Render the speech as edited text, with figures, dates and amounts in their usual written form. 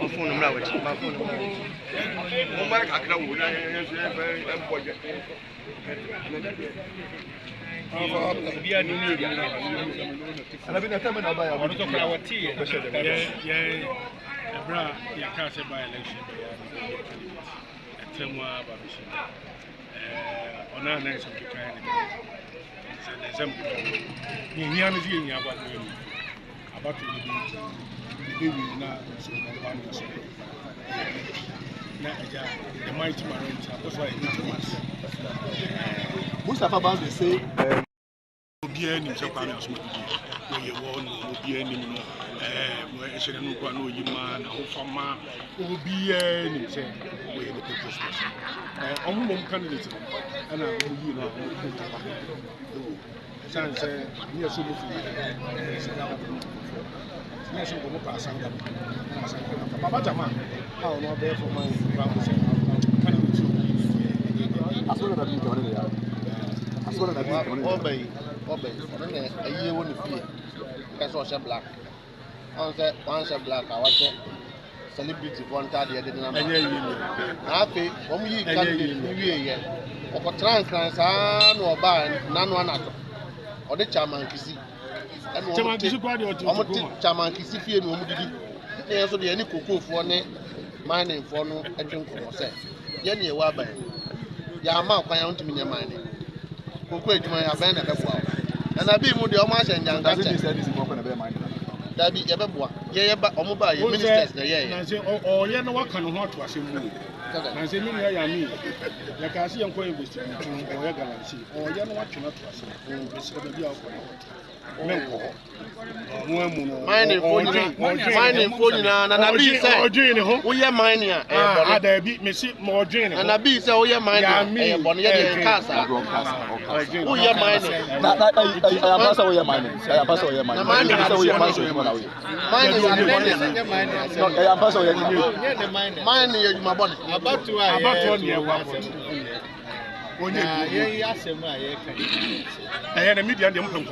phone number which my phone number. Oh my God, I and I've been a time when I buy a lot of our tea. Yeah, bra, you can't say by election. A Temwa Babishin. On our next of the kind. It's an example. In Yamazin, about to be now, so one year. The mighty Marines are also a mass. Mustafa Band say, Obian in Japan, where you won, Obian in Eshenuquano, Yiman, Hofama, Obian in Chen, where the Christmas. Only candidate, and I will, you know, Sans near Subufu. Yes, I'm going to pass on them. Papa Jama, how not there for my brothers. As well as I've been doing it. As well as I've been obey. A year wouldn't feel. That's what's a black. Once a black, I was a celebrity for 1 30 years. Happy, when you can't be here. Or trans, or buy none one at all. Or the chairman, you see. Chairman Kisifi and Omudi. There's only any cocoa for mining for no drink or say. Yenny Wabay. Yama, I want to be your mining. Cocoa to my abandoned as well. And I be with the Omas and young Dutch. That be Yabba, Yabba, Omoba, your ministers, or Yana Wakan, what was in I say, I mean, like I see I'm going with or Galaxy, or Yana Wakan, what was mining for you now, and I be saying, we are mining. I beat me see more drink, and I be so we are mining. Bonnet Casa. We are mining. I pass away mining. I pass away mining. Mining is away mining. I pass away mining is my body. About 1 year. I had a medium from